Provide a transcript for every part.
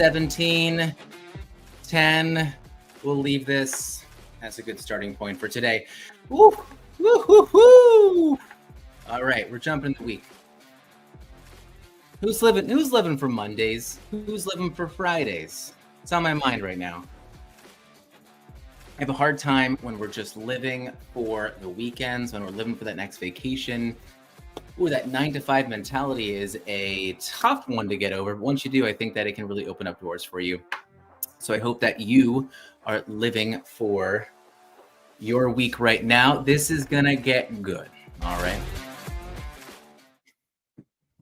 17, 10. We'll leave this. That's a good starting point for today. Woo, woo, woo, woo. All right, we're jumping the week. Who's living for Mondays? Who's living for Fridays? It's on my mind right now. I have a hard time when we're just living for the weekends, when we're living for that next vacation. Ooh, that 9 to 5 mentality is a tough one to get over. But once you do, I think that it can really open up doors for you. So I hope that you are living for your week right now. This is going to get good. All right.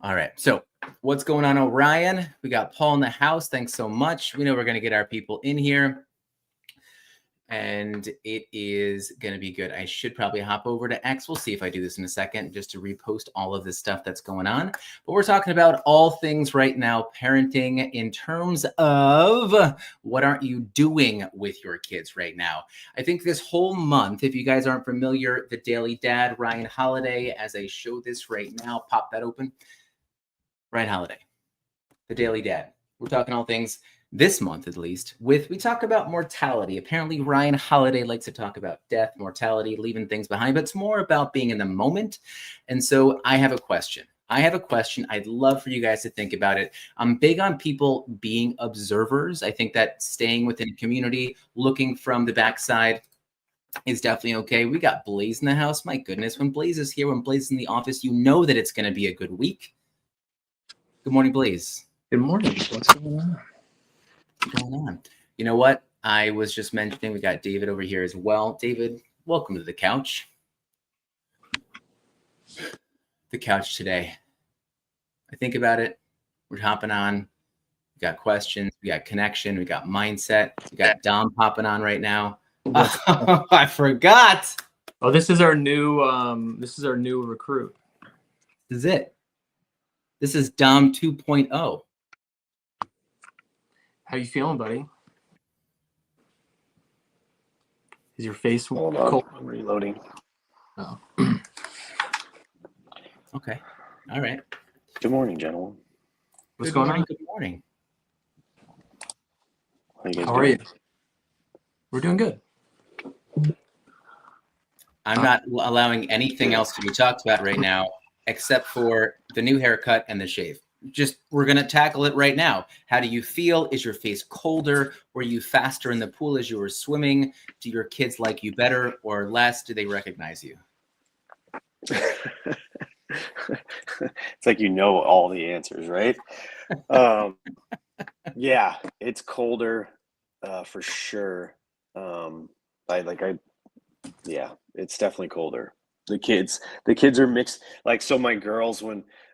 All right. So what's going on, Orion? We got Paul in the house. Thanks so much. We know we're going to get our people in here. And it is going to be good. I should probably hop over to X. We'll see if I do this in a second, just to repost all of this stuff that's going on. But we're talking about all things right now, parenting in terms of what aren't you doing with your kids right now? I think this whole month, if you guys aren't familiar, the Daily Dad, Ryan Holiday, as I show this right now, pop that open. Ryan Holiday, the Daily Dad. We're talking all things this month, at least, we talk about mortality. Apparently, Ryan Holiday likes to talk about death, mortality, leaving things behind, but it's more about being in the moment. And so I have a question. I'd love for you guys to think about it. I'm big on people being observers. I think that staying within a community, looking from the backside is definitely okay. We got Blaze in the house. My goodness, when Blaze is here, when Blaze is in the office, you know that it's going to be a good week. Good morning, Blaze. Good morning. What's going on? You know what? I was just mentioning we got David over here as well. David, welcome to the couch. The couch today. I think about it. We're hopping on. We got questions. We got connection. We got mindset. We got Dom popping on right now. Oh, I forgot. Oh, this is our new recruit. This is it. This is Dom 2.0. How you feeling, buddy? Is your face cold? I'm reloading. Oh. Okay. All right. Good morning, gentlemen. What's going on? Good morning. How are you? We're doing good. I'm not allowing anything else to be talked about right now, except for the new haircut and the shave. We're going to tackle it right now. How do you feel? Is your face colder? Were you faster in the pool as you were swimming? Do your kids like you better or less? Do they recognize you? It's like you know all the answers, right? Yeah, it's colder for sure. It's definitely colder. The kids are mixed. Like, so my girls,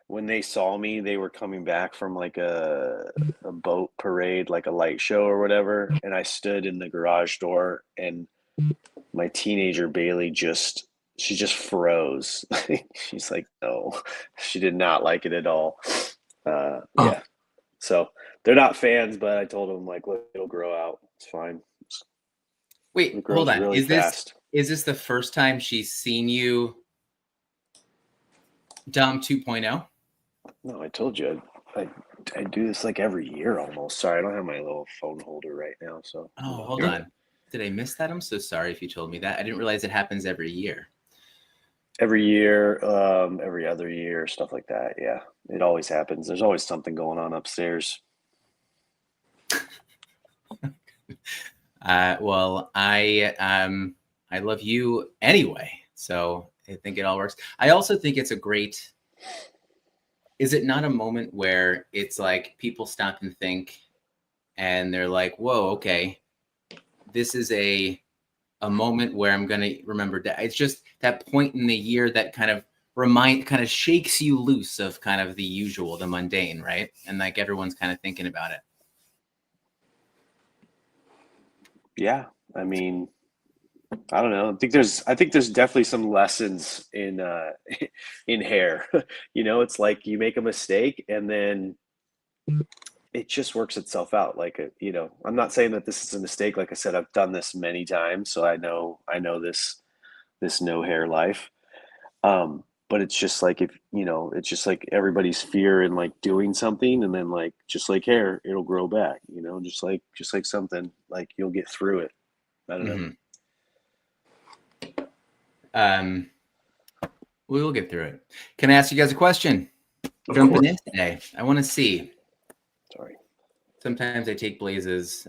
when they saw me, they were coming back from like a boat parade, like a light show or whatever. And I stood in the garage door and my teenager Bailey she just froze. She's like, no, she did not like it at all. Yeah. So they're not fans, but I told them, like, look, it'll grow out. It's fine. Wait, hold on. Really is this the first time she's seen you, Dom 2.0? No, I told you I do this like every year almost. Sorry, I don't have my little phone holder right now. So hold on. Did I miss that? I'm so sorry if you told me that. I didn't realize it happens every year. Every year, every other year, stuff like that. Yeah, it always happens. There's always something going on upstairs. Well, I love you anyway, so I think it all works. I also think it's is it not a moment where it's like people stop and think and they're like, whoa, okay, this is a moment where I'm going to remember that. It's just that point in the year that kind of shakes you loose of kind of the usual, the mundane, right? And like everyone's kind of thinking about it. Yeah, I mean, I don't know. I think there's definitely some lessons in hair. You know, it's like you make a mistake and then it just works itself out. Like, I'm not saying that this is a mistake. Like I said, I've done this many times, so I know this no hair life. but it's just like, if you know, it's just like everybody's fear in like doing something, and then like just like hair, it'll grow back, you know, just like something, like you'll get through it. I don't know. Mhm. Um, we will get through it. Can I ask you guys a question? Of Jumping course. in today, I want to see. Sorry. Sometimes I take Blaze's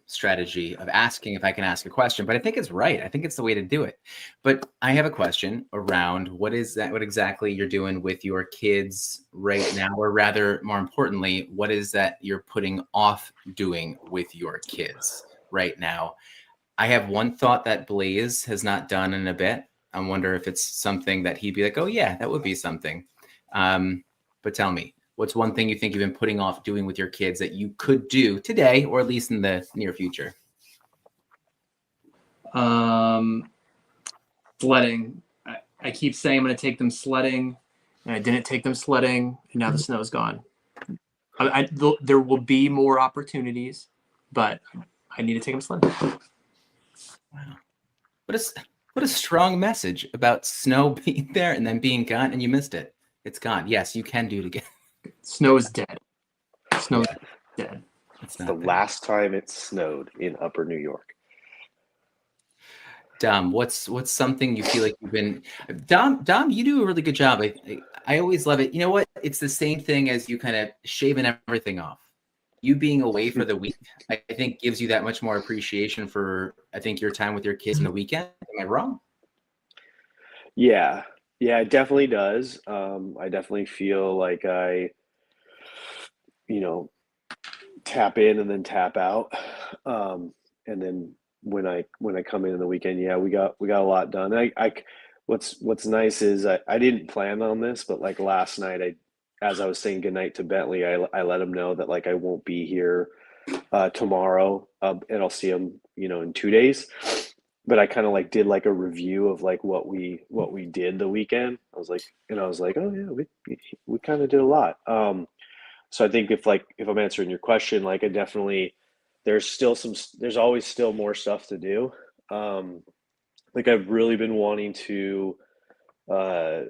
strategy of asking if I can ask a question, but I think it's right. I think it's the way to do it. But I have a question around what exactly you're doing with your kids right now, or rather, more importantly, what is that you're putting off doing with your kids right now? I have one thought that Blaze has not done in a bit. I wonder if it's something that he'd be like, oh yeah, that would be something. But tell me, what's one thing you think you've been putting off doing with your kids that you could do today, or at least in the near future? Sledding. I keep saying I'm going to take them sledding, and I didn't take them sledding, and now the snow's gone. There will be more opportunities, but I need to take them sledding. Wow. What a strong message about snow being there and then being gone, and you missed it. It's gone. Yes, you can do it again. Snow is dead. Snow is dead. It's The not there. last time it snowed in Upper New York. Dom, what's something you feel like you've been Dom, you do a really good job. I always love it. You know what? It's the same thing as you kind of shaving everything off. You being away for the week, I think gives you that much more appreciation for, I think, your time with your kids in the weekend. Am I wrong? Yeah. Yeah, it definitely does. I definitely feel like I, you know, tap in and then tap out. And then when I come in the weekend, yeah, we got a lot done. What's nice is I didn't plan on this, but like last night, as I was saying goodnight to Bentley, I let him know that like I won't be here tomorrow, and I'll see him, you know, in 2 days. But I kind of like did like a review of like what we did the weekend. I was like, oh yeah, we kind of did a lot. So I think if I'm answering your question, like I definitely, there's always still more stuff to do. Um, like I've really been wanting to uh,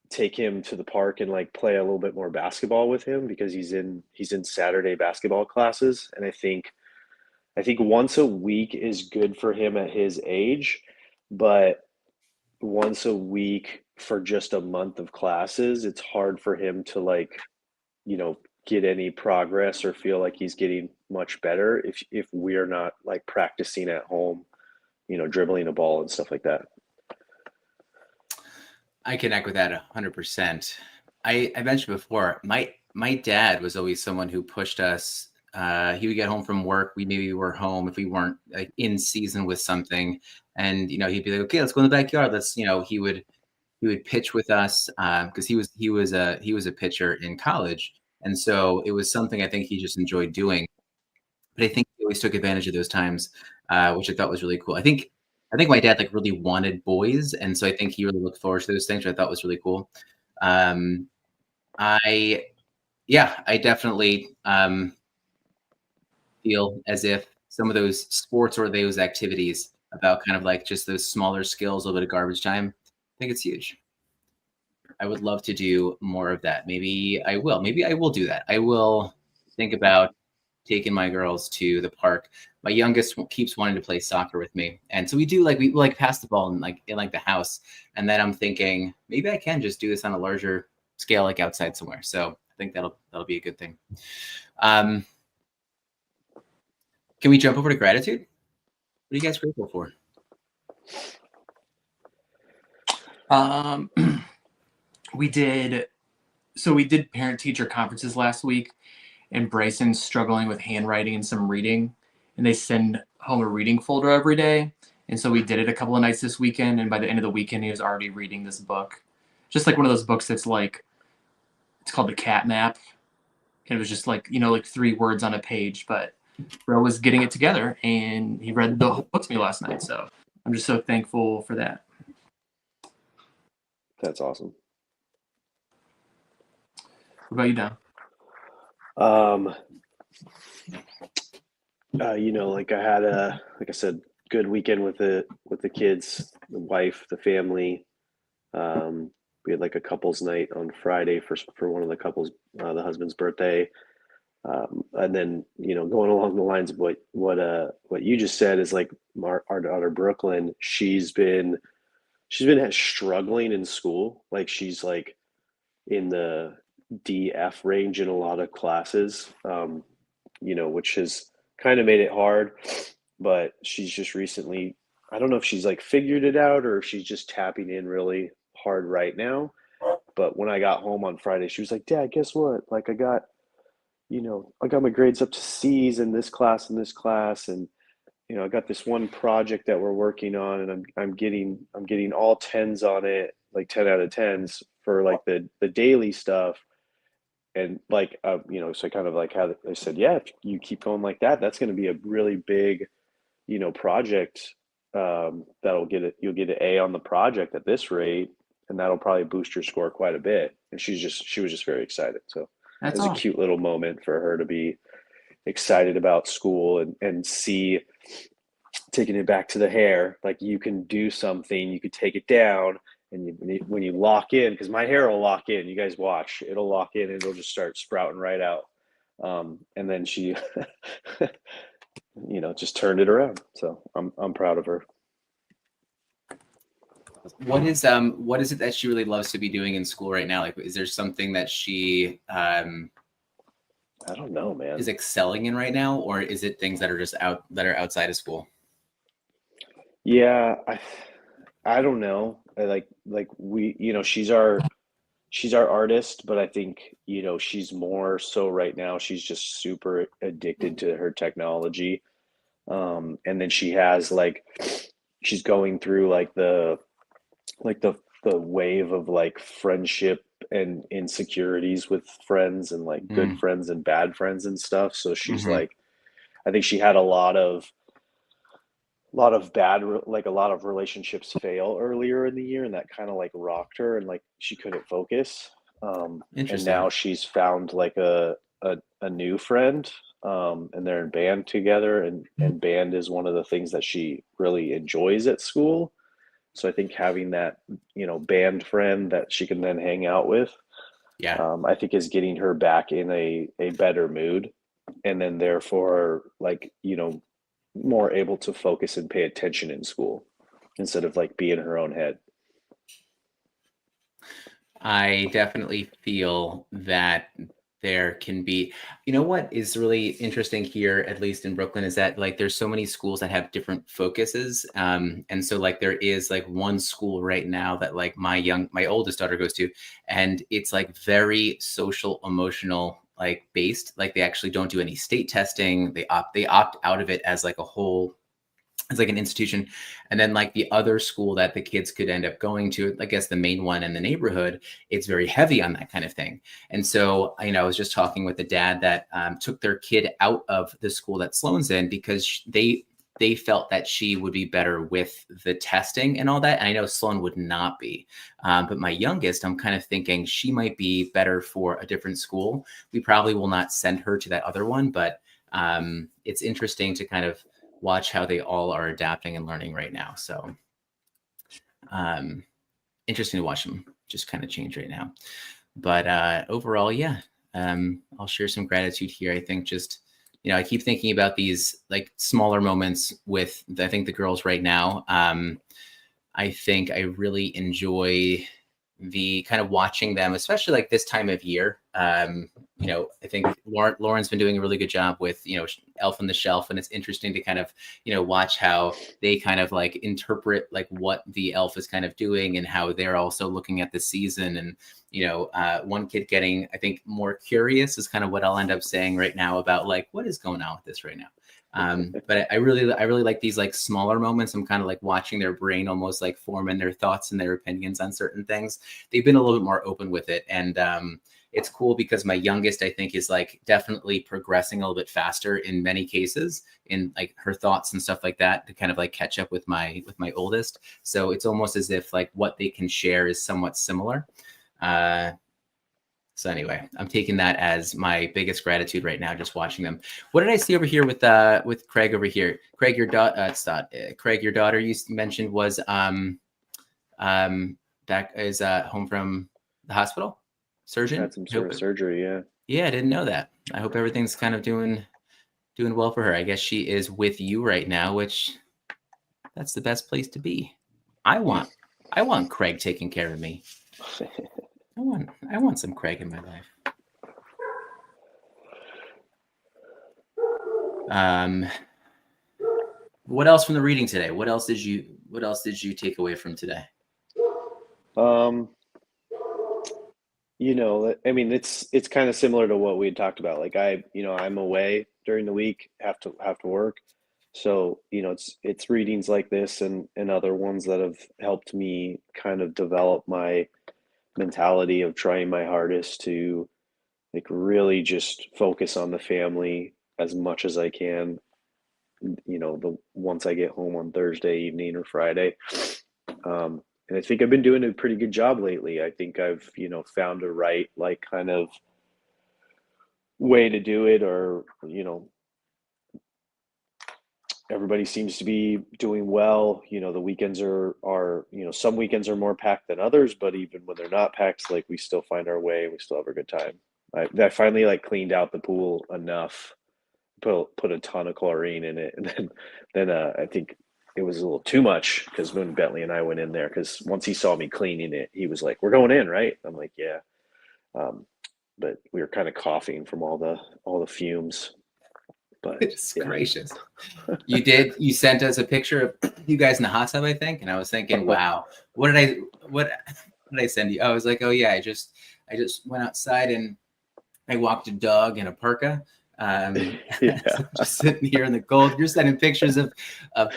take him to the park and like play a little bit more basketball with him, because he's in Saturday basketball classes, and I think once a week is good for him at his age, but once a week for just a month of classes, it's hard for him to like, you know, get any progress or feel like he's getting much better if we're not like practicing at home, you know, dribbling a ball and stuff like that. I connect with that 100%. I mentioned before, my dad was always someone who pushed us. He would get home from work. We maybe were home if we weren't like in season with something, and you know he'd be like, "Okay, let's go in the backyard." Let's, you know, he would pitch with us because he was a pitcher in college, and so it was something I think he just enjoyed doing. But I think he always took advantage of those times, which I thought was really cool. I think my dad like really wanted boys, and so I think he really looked forward to those things, which I thought was really cool. Um, I Yeah, I definitely feel as if some of those sports or those activities about kind of like just those smaller skills, a little bit of garbage time, I think it's huge. I would love to do more of that. Maybe I will. Maybe I will do that. I will think about taking my girls to the park. My youngest keeps wanting to play soccer with me, and so we like pass the ball in like the house. And then I'm thinking maybe I can just do this on a larger scale, like outside somewhere. So I think that'll be a good thing. Um, can we jump over to gratitude? What are you guys grateful for? We did parent teacher conferences last week, and Bryson's struggling with handwriting and some reading, and they send home a reading folder every day. And so we did it a couple of nights this weekend, and by the end of the weekend he was already reading this book, just like one of those books that's like, it's called The Cat Map, and it was just like, you know, like 3 words on a page, but Bro was getting it together, and he read the whole book to me last night. So I'm just so thankful for that. That's awesome. What about you, Don? You know, like I had like I said, good weekend with the kids, the wife, the family. We had like a couples night on Friday for one of the couples, the husband's birthday. And then, going along the lines of what you just said is like our daughter Brooklyn, she's been struggling in school. Like she's like in the DF range in a lot of classes, which has kind of made it hard. But she's just recently, I don't know if she's like figured it out or if she's just tapping in really hard right now. But when I got home on Friday, she was like, Dad, guess what? Like I got my grades up to C's in this class and this class, and I got this one project that we're working on, and I'm getting all tens on it, like 10 out of tens for like the daily stuff. And like so kind of like how I said, yeah, if you keep going like that, that's going to be a really big project. You'll get an A on the project at this rate, and that'll probably boost your score quite a bit. And she was just very excited. So it That's was a awesome. cute little moment for her to be excited about school and see, taking it back to the hair, like you can do something, you could take it down, and when you lock in, because my hair will lock in, you guys watch, it'll lock in and it'll just start sprouting right out. And then she just turned it around. So I'm proud of her. What is it that she really loves to be doing in school right now? Like, is there something that she I don't know, man. is excelling in right now, or is it things that are outside of school? Yeah, I don't know. Like we, she's our artist, but I think, she's more so right now, she's just super addicted to her technology. And then she's going through the wave of like friendship and insecurities with friends and like good friends and bad friends and stuff. So she's like, I think she had a lot of relationships fail earlier in the year, and that kind of like rocked her, and like she couldn't focus. And now she's found like a new friend, and they're in band together, and band is one of the things that she really enjoys at school. So I think having that, band friend that she can then hang out with, I think is getting her back in a better mood, and then therefore like, more able to focus and pay attention in school instead of like be in her own head. I definitely feel that there can be, what is really interesting here, at least in Brooklyn, is that like there's so many schools that have different focuses. And so like there is like one school right now that like my oldest daughter goes to, and it's like very social, emotional, like based. Like they actually don't do any state testing. They opt out of it as like a whole. It's like an institution. And then like the other school that the kids could end up going to, I guess the main one in the neighborhood, it's very heavy on that kind of thing. And so, I was just talking with the dad that took their kid out of the school that Sloan's in because they felt that she would be better with the testing and all that. And I know Sloan would not be. But my youngest, I'm kind of thinking she might be better for a different school. We probably will not send her to that other one, but it's interesting to kind of watch how they all are adapting and learning right now. So interesting to watch them just kind of change right now. But overall, yeah, I'll share some gratitude here. I think just, I keep thinking about these like smaller moments with, I think the girls right now. I think I really enjoy the kind of watching them, especially like this time of year. I think Lauren's been doing a really good job with, Elf on the Shelf, and it's interesting to kind of, watch how they kind of like interpret like what the elf is kind of doing and how they're also looking at the season. And, one kid getting, I think, more curious is kind of what I'll end up saying right now about like, what is going on with this right now? But I really like these like smaller moments. I'm kind of like watching their brain almost like form in their thoughts and their opinions on certain things. They've been a little bit more open with it. And it's cool because my youngest, I think, is like definitely progressing a little bit faster in many cases in like her thoughts and stuff like that to kind of like catch up with my oldest. So it's almost as if like what they can share is somewhat similar. So anyway, I'm taking that as my biggest gratitude right now, just watching them. What did I see over here with Craig over here? Craig, your daughter you mentioned was back is home from the hospital. Surgeon Had some sort of surgery. Yeah. Yeah, I didn't know that. I hope everything's kind of doing well for her. I guess she is with you right now, which that's the best place to be. I want Craig taking care of me. I want some Craig in my life. What else from the reading today? What else did you take away from today? You know, I mean, it's kind of similar to what we had talked about. Like I'm away during the week, have to work. So, it's readings like this and other ones that have helped me kind of develop my mentality of trying my hardest to like really just focus on the family as much as I can, the once I get home on Thursday evening or Friday. And I think I've been doing a pretty good job lately. I think I've, found a right, like, kind of way to do it, or, everybody seems to be doing well. The weekends are, some weekends are more packed than others, but even when they're not packed, like, we still find our way and we still have a good time. I finally like cleaned out the pool enough, put a ton of chlorine in it, and then I think it was a little too much because when Bentley and I went in there, because once he saw me cleaning it, he was like, "We're going in, right?" I'm like, "Yeah," but we were kind of coughing from all the fumes. But It's yeah. gracious. You sent us a picture of you guys in the hot tub, I think, and I was thinking, wow, what did I send you? I was like, oh yeah, I just went outside and I walked a dog in a parka. Yeah. So just sitting here in the cold. You're sending pictures of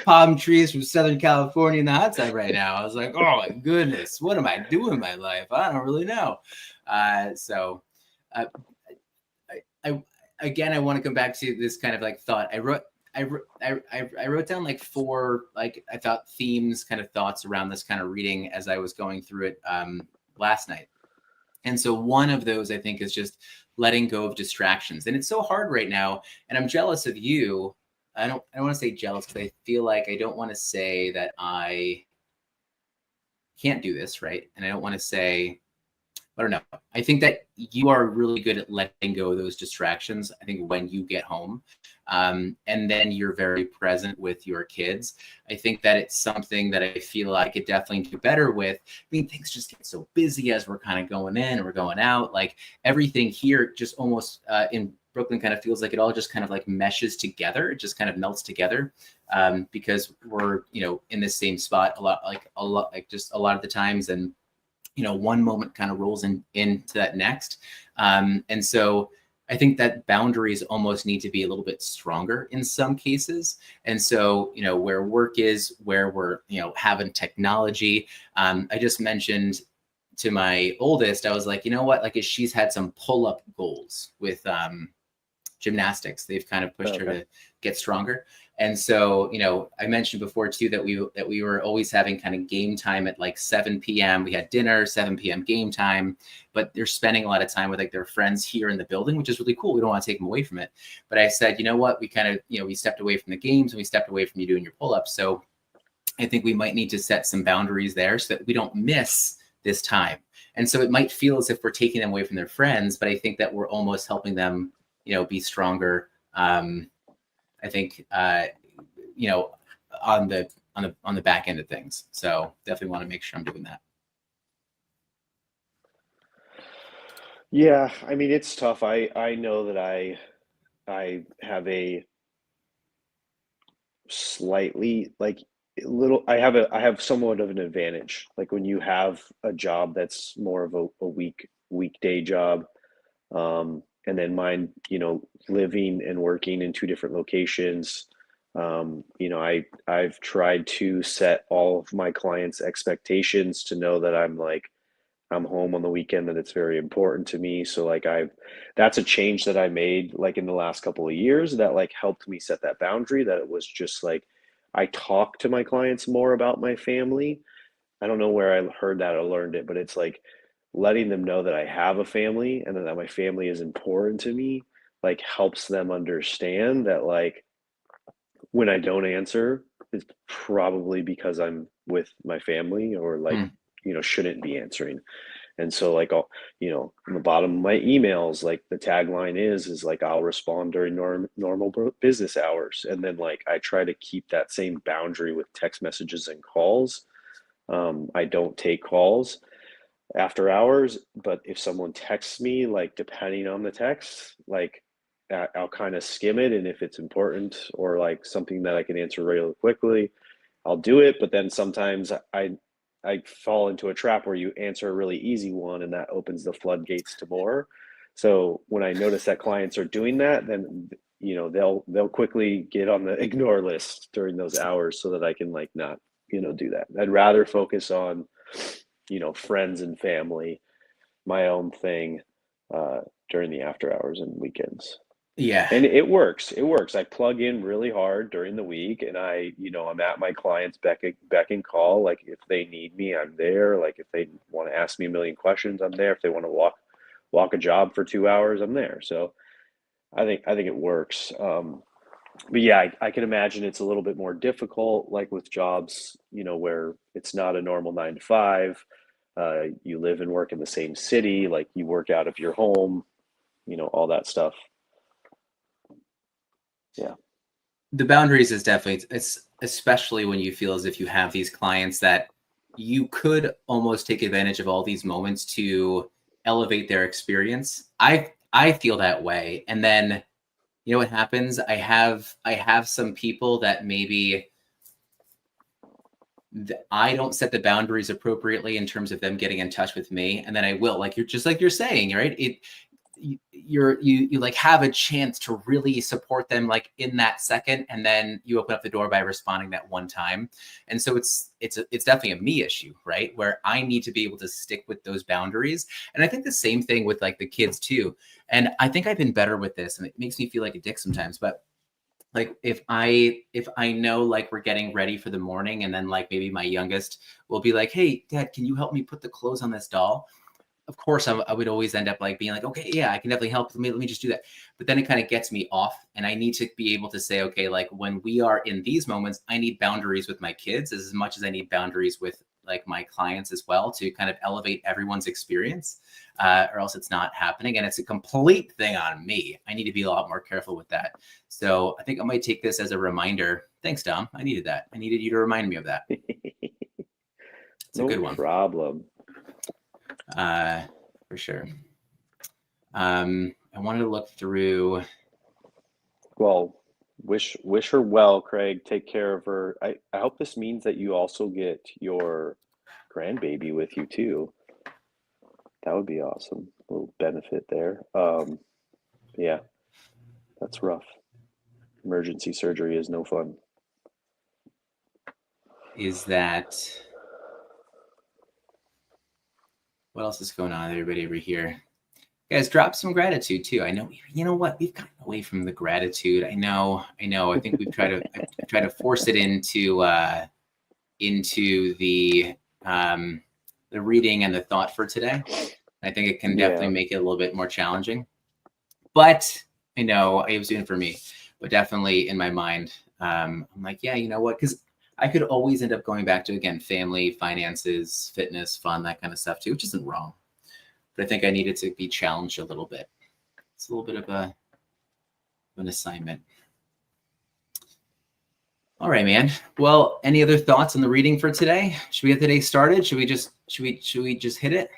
palm trees from Southern California in the hot tub right now. I was like, oh my goodness, what am I doing in my life? I don't really know. So I again, I want to come back to this kind of like thought. I wrote down like 4, like I thought themes, kind of thoughts around this kind of reading as I was going through it last night. And so one of those, I think, is just letting go of distractions. And it's so hard right now. And I'm jealous of you. I don't want to say jealous because I feel like I don't want to say that I can't do this, right? And I don't want to say, I don't know. I think that you are really good at letting go of those distractions. I think when you get home, and then you're very present with your kids. I think that it's something that I feel like I could definitely do better with. I mean, things just get so busy as we're kind of going in and we're going out. Like everything here just almost in Brooklyn kind of feels like it all just kind of like meshes together. It just kind of melts together because we're, in the same spot a lot of the times. And one moment kind of rolls into that next. And so I think that boundaries almost need to be a little bit stronger in some cases. And so, where work is, where we're, having technology. I just mentioned to my oldest, I was like, you know what, like she's had some pull-up goals with gymnastics. They've kind of pushed her to get stronger. And so, I mentioned before too that we were always having kind of game time at like 7 p.m. We had dinner, 7 p.m. game time, but they're spending a lot of time with like their friends here in the building, which is really cool. We don't want to take them away from it. But I said, you know what, we kind of, we stepped away from the games and we stepped away from you doing your pull-ups. So I think we might need to set some boundaries there so that we don't miss this time. And so it might feel as if we're taking them away from their friends, but I think that we're almost helping them, be stronger. I think, on the back end of things. So definitely want to make sure I'm doing that. Yeah, I mean, it's tough. I know that I have a slightly like I have somewhat of an advantage. Like when you have a job that's more of a weekday job, and then mine, living and working in 2 different locations. I've tried to set all of my clients' expectations to know that I'm home on the weekend, that it's very important to me. So like that's a change that I made like in the last couple of years that like helped me set that boundary, that it was just like I talk to my clients more about my family. I don't know where I heard that or learned it, but it's like letting them know that I have a family and that my family is important to me, like helps them understand that like when I don't answer, it's probably because I'm with my family or like, shouldn't be answering. And so like, I'll, in the bottom of my emails, like the tagline is like, I'll respond during normal business hours. And then like, I try to keep that same boundary with text messages and calls. I don't take calls after hours, but if someone texts me, like depending on the text, like I'll kind of skim it. And if it's important or like something that I can answer really quickly, I'll do it. But then sometimes I fall into a trap where you answer a really easy one and that opens the floodgates to more. So when I notice that clients are doing that, then they'll quickly get on the ignore list during those hours so that I can like not do that. I'd rather focus on friends and family, my own thing during the after hours and weekends. Yeah. And it works. I plug in really hard during the week, and I'm at my clients' beck and call. Like if they need me, I'm there. Like if they want to ask me a million questions, I'm there. If they want to walk a job for 2 hours, I'm there. So I think it works. But yeah, I can imagine it's a little bit more difficult, like with jobs, where it's not a normal 9 to 5. You live and work in the same city, like you work out of your home, all that stuff. Yeah. The boundaries is definitely, it's especially when you feel as if you have these clients that you could almost take advantage of all these moments to elevate their experience. I feel that way. And then, what happens? I have some people that maybe I don't set the boundaries appropriately in terms of them getting in touch with me. And then I will, like you're saying, right? You like have a chance to really support them like in that second, and then you open up the door by responding that one time. And so it's definitely a me issue, right? Where I need to be able to stick with those boundaries. And I think the same thing with like the kids too. And I think I've been better with this, and it makes me feel like a dick sometimes, but like if I know like we're getting ready for the morning, and then like maybe my youngest will be like, hey dad, can you help me put the clothes on this doll? Of course, I would always end up like being like, okay, yeah, I can definitely help. Let me just do that. But then it kind of gets me off, and I need to be able to say, okay, like when we are in these moments, I need boundaries with my kids as much as I need boundaries with like my clients as well, to kind of elevate everyone's experience, or else it's not happening. And it's a complete thing on me. I need to be a lot more careful with that. So I think I might take this as a reminder. Thanks, Dom. I needed that. I needed you to remind me of that. It's a good one. No problem. For sure. I wanted to look through. Well, wish her well, Craig. Take care of her. I hope this means that you also get your grandbaby with you too. That would be awesome. A little benefit there. Yeah, that's rough. Emergency surgery is no fun. Is that what else is going on, everybody over here? Guys, drop some gratitude too. I know, you know what? We've gotten away from the gratitude. I know. I think we've tried to force it into the reading and the thought for today. I think it can definitely make it a little bit more challenging. But I know it was doing it for me. But definitely in my mind, I'm like, yeah, you know what? Because I could always end up going back to, again, family, finances, fitness, fun, that kind of stuff too, which isn't wrong. But I think I needed to be challenged a little bit. It's a little bit of an assignment. All right, man. Well, any other thoughts on the reading for today? Should we get the day started? Should we just hit it?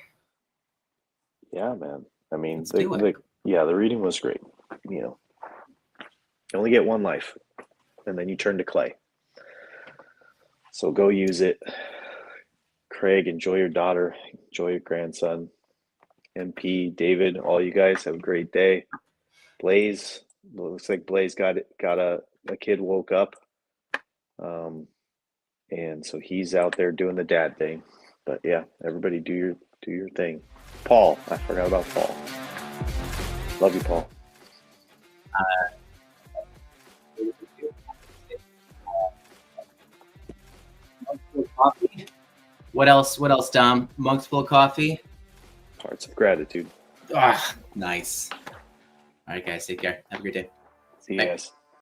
Yeah, man. I mean, the reading was great. You only get one life, and then you turn to clay. So go use it. Craig, enjoy your daughter, enjoy your grandson. MP, David, all you guys have a great day. Blaze, looks like Blaze got a kid woke up. And so he's out there doing the dad thing. But yeah, everybody do your thing. Paul, I forgot about Paul. Love you, Paul. Coffee. What else, Dom? Mugs full of coffee? Hearts of gratitude. Ah, nice. All right, guys, take care. Have a great day. See you guys.